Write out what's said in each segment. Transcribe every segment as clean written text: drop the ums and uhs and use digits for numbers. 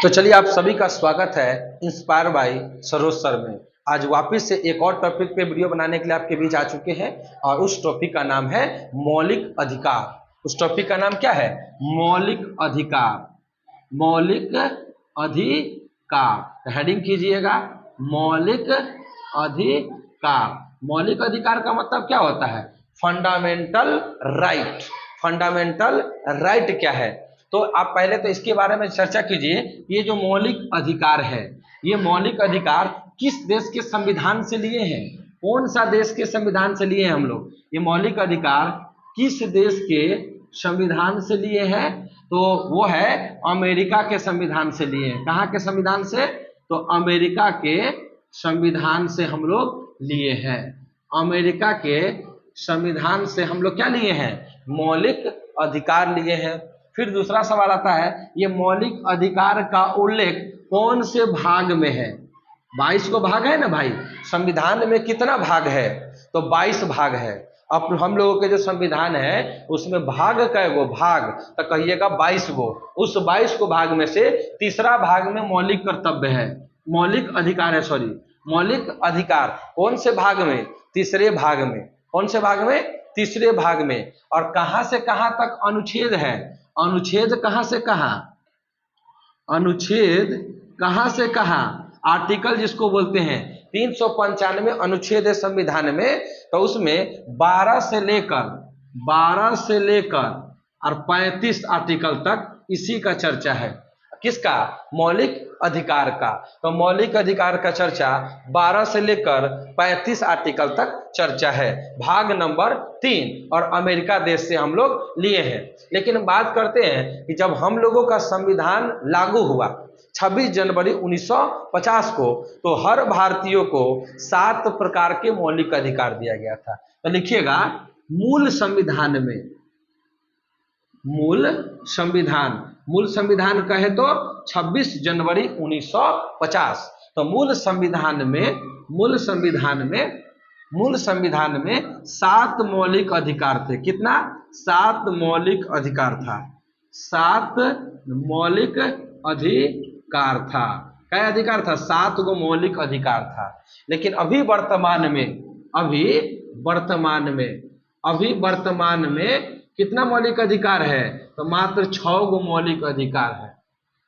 तो चलिए आप सभी का स्वागत है इंस्पायर बाय सरोज सर में। आज वापस से एक और टॉपिक पे वीडियो बनाने के लिए आपके बीच आ चुके हैं और उस टॉपिक का नाम है मौलिक अधिकार। उस टॉपिक का नाम क्या है? मौलिक अधिकार। मौलिक अधिकार हेडिंग कीजिएगा, मौलिक अधिकार। मौलिक अधिकार का मतलब क्या होता है? Fundamental right. फंडामेंटल राइट क्या है? तो आप पहले तो इसके बारे में चर्चा कीजिए। ये जो मौलिक अधिकार है, ये मौलिक अधिकार किस देश के संविधान से लिए हैं? कौन सा देश के संविधान से लिए हैं हम लोग? ये मौलिक अधिकार किस देश के संविधान से लिए हैं? तो वो है अमेरिका के संविधान से लिए हैं। कहाँ के संविधान से? तो अमेरिका के संविधान से हम लोग लिए हैं। अमेरिका के संविधान से हम लोग क्या लिए हैं? मौलिक अधिकार लिए हैं। फिर दूसरा सवाल आता है, ये मौलिक अधिकार का उल्लेख कौन से भाग में है? 22 को भाग है ना भाई, संविधान में कितना भाग है? तो 22 भाग है। अब हम लोगों के जो संविधान है उसमें भाग कै गो? भाग तो कहिएगा 22 गो। उस 22 को भाग में से तीसरा भाग में मौलिक कर्तव्य है, मौलिक अधिकार है, सॉरी मौलिक अधिकार कौन से भाग में? तीसरे भाग में। कौन से भाग में? तीसरे भाग में। और कहां से कहां तक अनुच्छेद है? अनुच्छेद कहां से कहां? अनुच्छेद कहां से कहां? आर्टिकल जिसको बोलते हैं 395 अनुच्छेद है संविधान में। तो उसमें 12 से लेकर और 35 आर्टिकल तक इसी का चर्चा है। किसका? मौलिक अधिकार का। तो मौलिक अधिकार का चर्चा 12 से लेकर 35 आर्टिकल तक चर्चा है, भाग नंबर 3। और अमेरिका देश से हम लोग लिए हैं। लेकिन बात करते हैं कि जब हम लोगों का संविधान लागू हुआ 26 जनवरी 1950 को, तो हर भारतीयों को 7 प्रकार के मौलिक अधिकार दिया गया था। तो लिखिएगा, मूल संविधान में, मूल संविधान कहे तो 26 जनवरी 1950। तो मूल संविधान में 7 मौलिक अधिकार थे। कितना? 7 मौलिक अधिकार था। 7 मौलिक अधिकार था। क्या अधिकार था? 7 गो मौलिक अधिकार था। लेकिन अभी वर्तमान में कितना मौलिक अधिकार है? तो मात्र 6 गो मौलिक अधिकार है।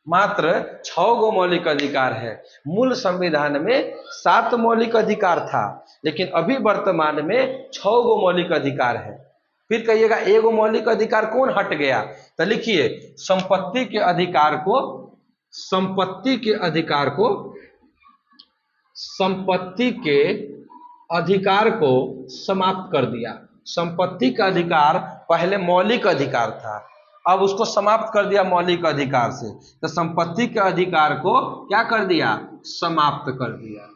मात्र 6 गो मौलिक अधिकार है। मूल संविधान में 7 मौलिक अधिकार था, लेकिन अभी वर्तमान में 6 गो मौलिक अधिकार है। फिर कहिएगा एगो मौलिक अधिकार कौन हट गया? तो लिखिए, संपत्ति के अधिकार को समाप्त कर दिया। संपत्ति का अधिकार पहले मौलिक अधिकार था, अब उसको समाप्त कर दिया मौलिक अधिकार से। तो संपत्ति के अधिकार को क्या कर दिया? समाप्त कर दिया।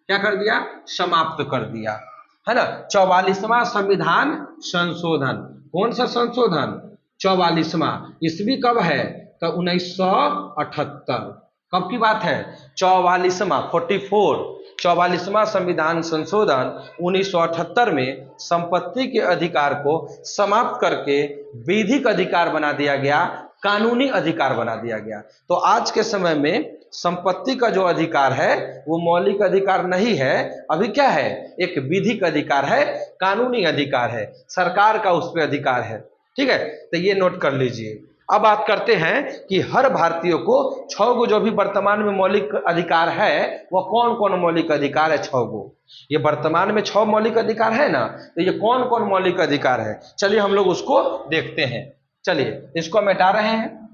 क्या कर दिया? समाप्त कर दिया, है ना। 44वां संविधान संशोधन। कौन सा संशोधन? 44वां। ईस्वी कब है? तो 1978। कब की बात है? 44वां 44। 44वां संविधान संशोधन 1978 में संपत्ति के अधिकार को समाप्त करके विधिक अधिकार बना दिया गया, कानूनी अधिकार बना दिया गया। तो आज के समय में संपत्ति का जो अधिकार है वो मौलिक अधिकार नहीं है, अभी क्या है? एक विधिक अधिकार है, कानूनी अधिकार है, सरकार का उस पर अधिकार है। ठीक है, तो ये नोट कर लीजिए। अब बात करते हैं कि हर भारतीय को 6 गो जो भी वर्तमान में मौलिक अधिकार है वो कौन कौन मौलिक अधिकार है? 6 गो। ये वर्तमान में 6 मौलिक अधिकार है ना, तो ये कौन कौन मौलिक अधिकार है? चलिए हम लोग उसको देखते हैं। चलिए इसको हम हटा रहे हैं।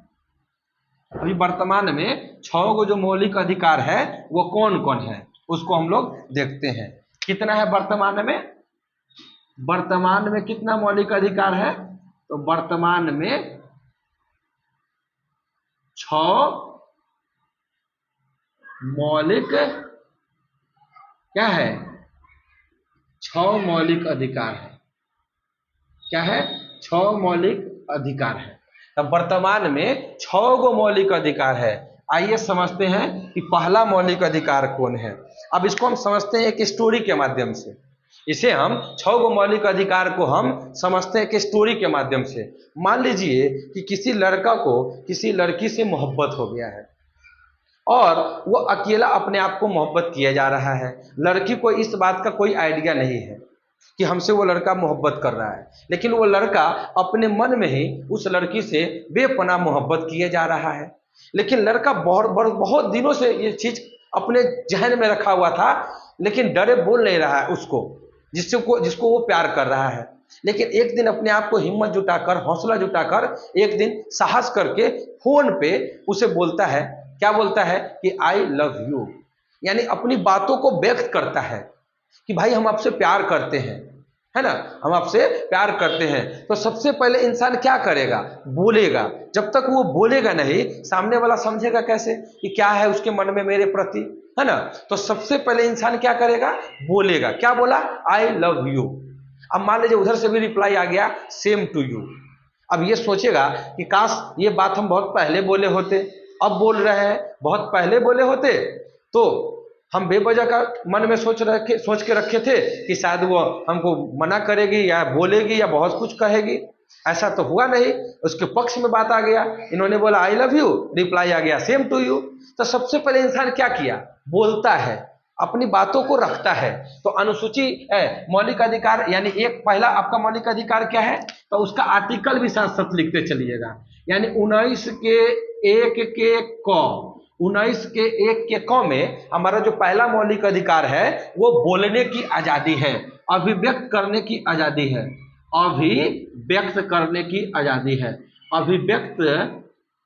अभी वर्तमान में 6 गो जो मौलिक अधिकार है वो कौन कौन है उसको हम लोग देखते हैं। कितना है वर्तमान में? वर्तमान में कितना मौलिक अधिकार है? तो वर्तमान में 6 मौलिक क्या है? 6 मौलिक अधिकार है। क्या है? 6 मौलिक अधिकार है। तब वर्तमान में 6 गो मौलिक अधिकार है। आइए समझते हैं कि पहला मौलिक अधिकार कौन है। अब इसको हम समझते हैं एक स्टोरी के माध्यम से। इसे हम 6 गो मौलिक अधिकार को हम समझते हैं कि स्टोरी के माध्यम से। मान लीजिए कि किसी लड़का को किसी लड़की से मोहब्बत हो गया है। और वो अकेला अपने आप को मोहब्बत किया जा रहा है। लड़की को इस बात का कोई आइडिया नहीं है कि हमसे वो लड़का मोहब्बत कर रहा है, लेकिन वो लड़का अपने मन में ही उस लड़की से बेपनाह मोहब्बत किए जा रहा है। लेकिन लड़का बहुत बहुत दिनों से ये चीज अपने जहन में रखा हुआ था, लेकिन डरे बोल नहीं रहा है उसको, जिसको वो प्यार कर रहा है। लेकिन एक दिन अपने आप को हिम्मत जुटाकर, हौसला जुटाकर, एक दिन साहस करके फोन पे उसे बोलता है। क्या बोलता है कि आई लव यू, यानी अपनी बातों को व्यक्त करता है कि भाई हम आपसे प्यार करते हैं, है ना, हम आपसे प्यार करते हैं। तो सबसे पहले इंसान क्या करेगा? बोलेगा। जब तक वो बोलेगा नहीं, सामने वाला समझेगा कैसे कि क्या है उसके मन में मेरे प्रति, है ना। तो सबसे पहले इंसान क्या करेगा? बोलेगा। क्या बोला? I love you. अब मान लीजिए उधर से भी रिप्लाई आ गया सेम टू यू। अब ये सोचेगा कि काश ये बात हम बहुत पहले बोले होते, अब बोल रहे हैं, बहुत पहले बोले होते तो हम बेवजह का मन में सोच के रखे थे कि शायद वो हमको मना करेगी या बोलेगी या बहुत कुछ कहेगी। ऐसा तो हुआ नहीं, उसके पक्ष में बात आ गया। इन्होंने बोला आई लव यू, रिप्लाई आ गया सेम टू यू। तो सबसे पहले इंसान क्या किया? बोलता है, अपनी बातों को रखता है। तो अनुसूची मौलिक अधिकार, यानी एक पहला आपका मौलिक अधिकार क्या है, तो उसका आर्टिकल भी साथ साथ लिखते चलिएगा। यानी 19 के 1 के क, 19 के 1 के क में हमारा जो पहला मौलिक अधिकार है वो बोलने की आजादी है, अभिव्यक्त करने की आजादी है, अभिव्यक्त करने की आजादी है, अभिव्यक्त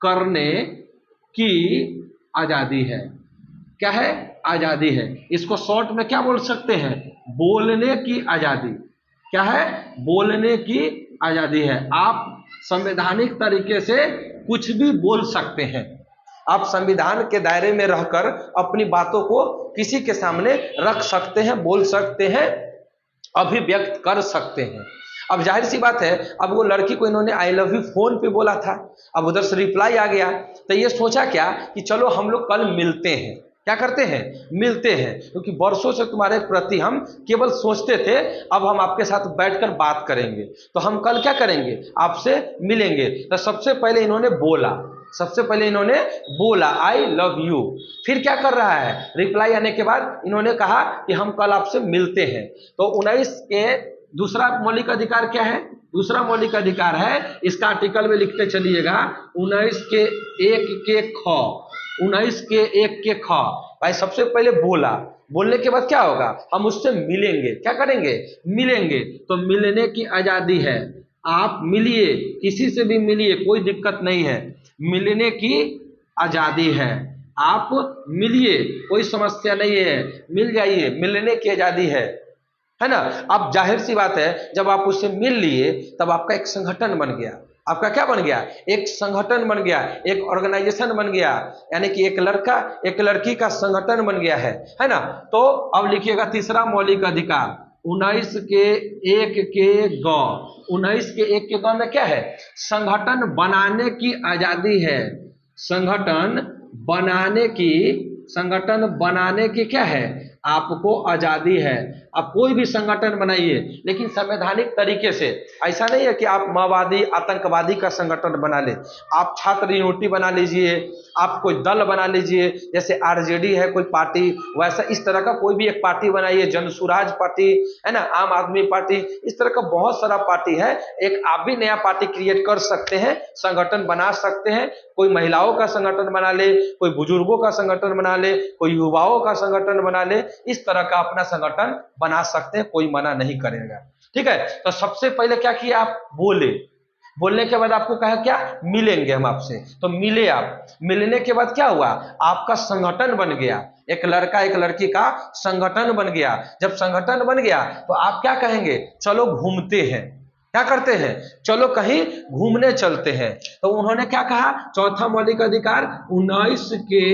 करने की आजादी है। क्या है? आजादी है। इसको शॉर्ट में क्या बोल सकते हैं? बोलने की आजादी। क्या है? बोलने की आजादी है। आप संवैधानिक तरीके से कुछ भी बोल सकते हैं। आप संविधान के दायरे में रहकर अपनी बातों को किसी के सामने रख सकते हैं, बोल सकते हैं, अभिव्यक्त कर सकते हैं। अब जाहिर सी बात है, अब वो लड़की को इन्होंने आई लव यू फोन पे बोला था, अब उधर से रिप्लाई आ गया, तो ये सोचा क्या कि चलो हम लोग कल मिलते हैं। क्या करते हैं? मिलते हैं, क्योंकि वर्षों से तुम्हारे प्रति हम केवल सोचते थे, अब हम आपके साथ बैठकर बात करेंगे, तो हम कल क्या करेंगे? आपसे मिलेंगे। तो सबसे पहले इन्होंने बोला, सबसे पहले इन्होंने बोला आई लव यू। फिर क्या कर रहा है? रिप्लाई आने के बाद इन्होंने कहा कि हम कल आपसे मिलते हैं। तो 19 के दूसरा मौलिक अधिकार क्या है? दूसरा मौलिक अधिकार है, इसका आर्टिकल में लिखते चलिएगा, 19 के 1 के ख, 19 के 1 के ख। भाई सबसे पहले बोला, बोलने के बाद क्या होगा? हम उससे मिलेंगे। क्या करेंगे? मिलेंगे। तो मिलने की आजादी है, आप मिलिए, किसी से भी मिलिए, कोई दिक्कत नहीं है, मिलने की आजादी है, आप मिलिए, कोई समस्या नहीं है, मिल जाइए, मिलने की आजादी है ना। अब जाहिर सी बात है, जब आप उससे मिल लिए तब आपका एक संगठन बन गया। आपका क्या बन गया? एक संगठन बन गया, एक ऑर्गेनाइजेशन बन गया, यानी कि एक लड़का एक लड़की का संगठन बन गया है ना। तो अब लिखिएगा तीसरा मौलिक अधिकार, 19 के 1 के ग, 19 के 1 के ग में क्या है? संगठन बनाने की आजादी है। संगठन बनाने की क्या है? आपको आजादी है। आप कोई भी संगठन बनाइए, लेकिन संवैधानिक तरीके से। ऐसा नहीं है कि आप माओवादी आतंकवादी का संगठन बना ले, आप छात्र यूनिटी बना लीजिए, आप कोई दल बना लीजिए, जैसे आरजेडी है कोई पार्टी, वैसा इस तरह का कोई भी एक पार्टी बनाइए, जन सुराज पार्टी है ना, आम आदमी पार्टी, इस तरह का बहुत सारा पार्टी है। एक आप भी नया पार्टी क्रिएट कर सकते हैं, संगठन बना सकते हैं। कोई महिलाओं का संगठन बना ले, कोई बुजुर्गों का संगठन बना ले, कोई युवाओं का संगठन बना ले, इस तरह का अपना संगठन बना सकते हैं, कोई मना नहीं करेगा। ठीक है। तो सबसे पहले क्या किया? आप बोले, बोलने के बाद आपको कहा क्या? मिलेंगे हम आपसे। तो मिले आप, मिलने के बाद क्या हुआ? आपका संगठन बन गया, एक लड़का एक लड़की का संगठन बन गया। जब संगठन बन गया तो आप क्या कहेंगे? चलो घूमते हैं। क्या करते हैं? चलो कहीं घूमने चलते हैं। तो उन्होंने क्या कहा? चौथा मौलिक अधिकार 19 के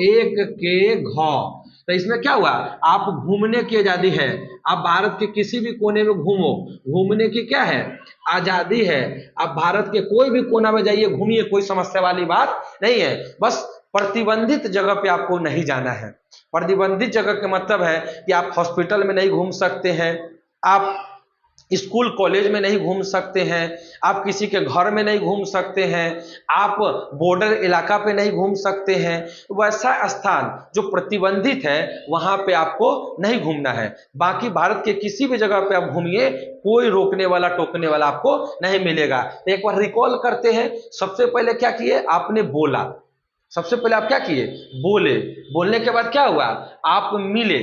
1 के घ। तो इसमें क्या हुआ? आप घूमने की आजादी है, आप भारत के किसी भी कोने में घूमो, घूमने की क्या है? आजादी है। आप भारत के कोई भी कोना में जाइए, घूमिए, कोई समस्या वाली बात नहीं है। बस प्रतिबंधित जगह पे आपको नहीं जाना है। प्रतिबंधित जगह का मतलब है कि आप हॉस्पिटल में नहीं घूम सकते हैं, आप स्कूल कॉलेज में नहीं घूम सकते हैं, आप किसी के घर में नहीं घूम सकते हैं, आप बॉर्डर इलाका पे नहीं घूम सकते हैं। वैसा स्थान जो प्रतिबंधित है वहां पे आपको नहीं घूमना है। बाकी भारत के किसी भी जगह पे आप घूमिए, कोई रोकने वाला टोकने वाला आपको नहीं मिलेगा। तो एक बार रिकॉल करते हैं, सबसे पहले क्या किए, आपने बोला। सबसे पहले आप क्या किए, बोले। बोलने के बाद क्या हुआ, आप मिले।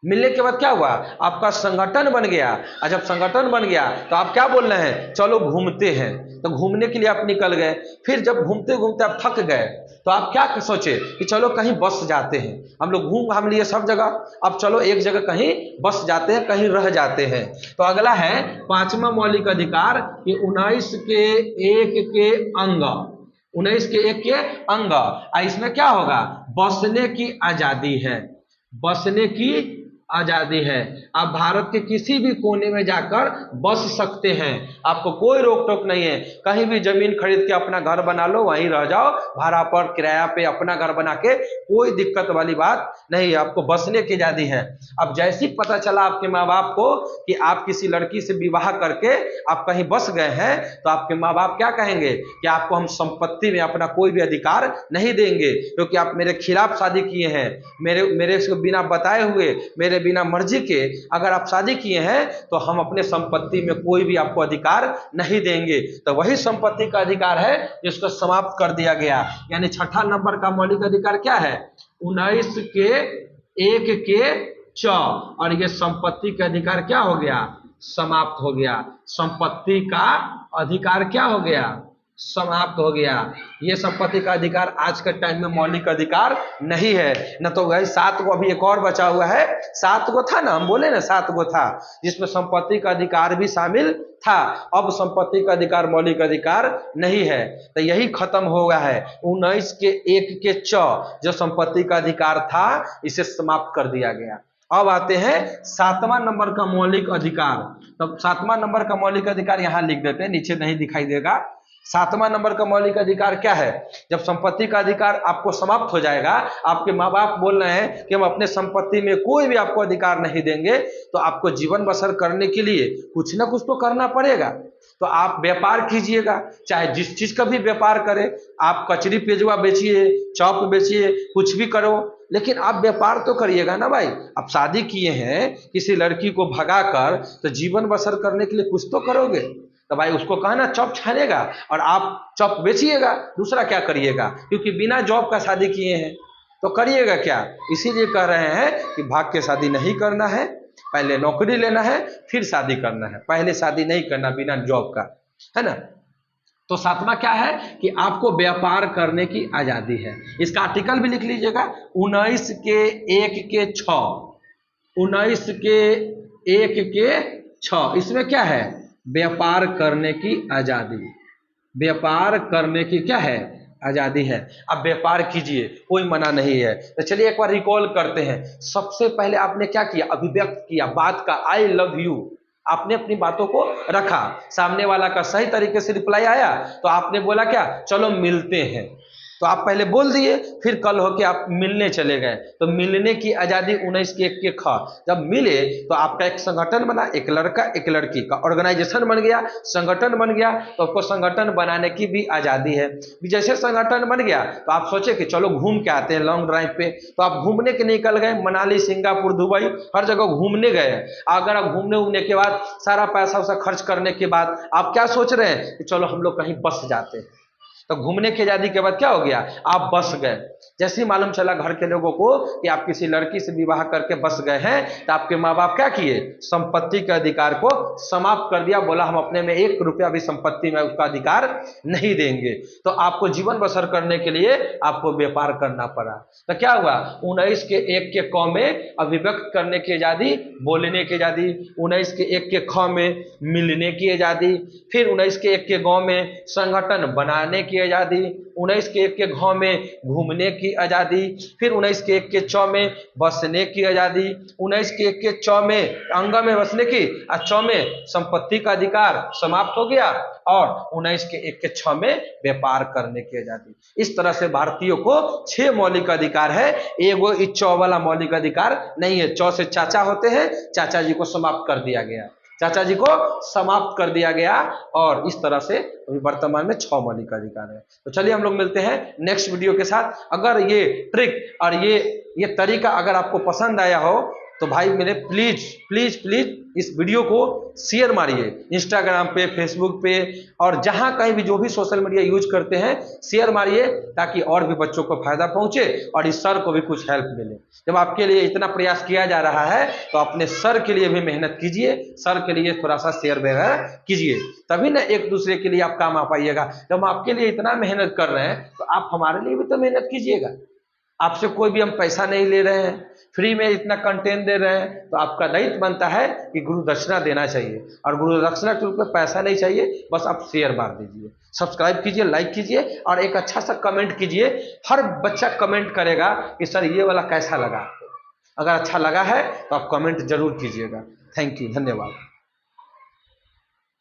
मिलने के बाद क्या हुआ, आपका संगठन बन गया। और जब संगठन बन गया तो आप क्या बोल रहे हैं, चलो घूमते हैं। तो घूमने के लिए आप निकल गए। फिर जब घूमते घूमते आप थक गए तो आप क्या सोचे कि चलो कहीं बस जाते हैं, हम लोग घूम घाम लिए सब जगह, अब चलो एक जगह कहीं बस जाते हैं, कहीं रह जाते हैं। तो अगला है पांचवा मौलिक अधिकार कि 19 के 1 के अंग, 19 के 1 के अंग, इसमें क्या होगा, बसने की आजादी है। बसने की आजादी है। आप भारत के किसी भी कोने में जाकर बस सकते हैं, आपको कोई रोक टोक नहीं है। कहीं भी जमीन खरीद के अपना घर बना लो, वहीं रह जाओ, भाड़ा पर किराया पे अपना घर बना के, कोई दिक्कत वाली बात नहीं है, आपको बसने की आजादी है। अब जैसे ही पता चला आपके माँ बाप को कि आप किसी लड़की से विवाह करके आप कहीं बस गए हैं, तो आपके माँ बाप क्या कहेंगे कि आपको हम संपत्ति में अपना कोई भी अधिकार नहीं देंगे, क्योंकि आप मेरे खिलाफ शादी किए हैं, मेरे से बिना बताए हुए, मेरे बिना मर्जी के अगर आप शादी किए हैं, तो हम अपने संपत्ति में कोई भी आपको अधिकार नहीं देंगे। तो वही संपत्ति का अधिकार है जिसको समाप्त कर दिया गया। यानी छठा नंबर का मौलिक अधिकार क्या है, 19 के 1 के च, और ये संपत्ति का अधिकार क्या हो गया, समाप्त हो गया। संपत्ति का अधिकार क्या हो गया, समाप्त हो गया। ये संपत्ति का अधिकार आज के टाइम में मौलिक अधिकार नहीं है। न तो वही 7 गो, अभी एक और बचा हुआ है, 7 गो था ना, हम बोले ना 7 गो था, जिसमें संपत्ति का अधिकार भी शामिल था। अब संपत्ति का अधिकार मौलिक अधिकार नहीं है, तो यही खत्म हो गया है। 19 के 1 के च जो संपत्ति का अधिकार था, इसे समाप्त कर दिया गया। अब आते हैं 7वां नंबर का मौलिक अधिकार। तब 7वां नंबर का मौलिक अधिकार यहां लिख देते हैं, नीचे नहीं दिखाई देगा। 7वां नंबर का मौलिक अधिकार क्या है, जब संपत्ति का अधिकार आपको समाप्त हो जाएगा, आपके माँ बाप बोल रहे हैं कि हम अपने संपत्ति में कोई भी आपको अधिकार नहीं देंगे, तो आपको जीवन बसर करने के लिए कुछ ना कुछ तो करना पड़ेगा। तो आप व्यापार कीजिएगा, चाहे जिस चीज का भी व्यापार करें, आप कचरी पेजवा बेचिए, चौप बेचिए, कुछ भी करो, लेकिन आप व्यापार तो करिएगा ना भाई। आप शादी किए हैं किसी लड़की को भगाकर, तो जीवन बसर करने के लिए कुछ तो करोगे। तो भाई उसको कहना चौप छानेगा और आप चौप बेचिएगा, दूसरा क्या करिएगा, क्योंकि बिना जॉब का शादी किए हैं, तो करिएगा क्या। इसीलिए कह रहे हैं कि भाग के शादी नहीं करना है, पहले नौकरी लेना है फिर शादी करना है, पहले शादी नहीं करना बिना जॉब का, है ना। तो 7वां क्या है कि आपको व्यापार करने की आजादी है। इसका आर्टिकल भी लिख लीजिएगा, 19 के 1 के 6, 19 के 1 के 6, इसमें क्या है, व्यापार करने की आजादी। व्यापार करने की क्या है, आजादी है। अब व्यापार कीजिए, कोई मना नहीं है। तो चलिए एक बार रिकॉल करते हैं। सबसे पहले आपने क्या किया, अभिव्यक्त किया बात का, आई लव यू। आपने अपनी बातों को रखा, सामने वाला का सही तरीके से रिप्लाई आया तो आपने बोला क्या, चलो मिलते हैं। तो आप पहले बोल दिए, फिर कल होके आप मिलने चले गए। तो मिलने की आजादी 19 के 1 के ख। जब मिले तो आपका एक संगठन बना, एक लड़का एक लड़की का ऑर्गेनाइजेशन बन गया, संगठन बन गया। तो आपको संगठन बनाने की भी आजादी है। जैसे संगठन बन गया तो आप सोचे कि चलो घूम के आते हैं लॉन्ग ड्राइव पे, तो आप घूमने के निकल गए, मनाली, सिंगापुर, दुबई, हर जगह घूमने गए। अगर आप घूमने के बाद सारा पैसा उसा खर्च करने के बाद आप क्या सोच रहे हैं कि चलो हम लोग कहीं बस जाते हैं। तो घूमने की आजादी के बाद क्या हो गया, आप बस गए। जैसे ही मालूम चला घर के लोगों को कि आप किसी लड़की से विवाह करके बस गए हैं, तो आपके माँ बाप क्या किए, संपत्ति के अधिकार को समाप्त कर दिया। बोला हम अपने में 1 रुपया भी संपत्ति में उसका अधिकार नहीं देंगे। तो आपको जीवन बसर करने के लिए आपको व्यापार करना पड़ा। तो क्या हुआ, 19 के 1 के क में अभिव्यक्त करने की आजादी, बोलने की आजादी, 19 के 1 के ख में मिलने की आजादी, फिर 19 के 1 के ग में संगठन बनाने की आजादी, 19 के 1 के घ में घूमने की आजादी, फिर 19 के 1 के च में बसने की आजादी, 19 के 1 के च में अंग में बसने की, और च में संपत्ति का अधिकार समाप्त हो गया, और 19 के 1 के 6 में व्यापार करने की आजादी। इस तरह से भारतीयों को 6 मौलिक अधिकार है। एगो इस च वाला मौलिक अधिकार नहीं है। च से चाचा होते हैं, चाचा जी को समाप्त कर दिया गया। चाचा जी को समाप्त कर दिया गया और इस तरह से अभी वर्तमान में 6 मौलिक अधिकार है। तो चलिए हम लोग मिलते हैं नेक्स्ट वीडियो के साथ। अगर ये ट्रिक और ये तरीका अगर आपको पसंद आया हो तो भाई मेरे प्लीज प्लीज प्लीज इस वीडियो को शेयर मारिए, इंस्टाग्राम पे, फेसबुक पे और जहां कहीं भी जो भी सोशल मीडिया यूज करते हैं शेयर मारिए, ताकि और भी बच्चों को फायदा पहुंचे और इस सर को भी कुछ हेल्प मिले। जब आपके लिए इतना प्रयास किया जा रहा है तो अपने सर के लिए भी मेहनत कीजिए, सर के लिए थोड़ा सा शेयर वगैरह कीजिए, तभी ना एक दूसरे के लिए आप काम आ पाइएगा। जब हम आपके लिए इतना मेहनत कर रहे हैं तो आप हमारे लिए भी तो मेहनत कीजिएगा। आपसे कोई भी हम पैसा नहीं ले रहे हैं, फ्री में इतना कंटेंट दे रहे हैं, तो आपका दायित्व बनता है कि गुरु दक्षिणा देना चाहिए, और गुरु दक्षिणा के रूप में पैसा नहीं चाहिए, बस आप शेयर मार दीजिए, सब्सक्राइब कीजिए, लाइक कीजिए और एक अच्छा सा कमेंट कीजिए। हर बच्चा कमेंट करेगा कि सर ये वाला कैसा लगा आपको। अगर अच्छा लगा है तो आप कमेंट जरूर कीजिएगा। थैंक यू, धन्यवाद।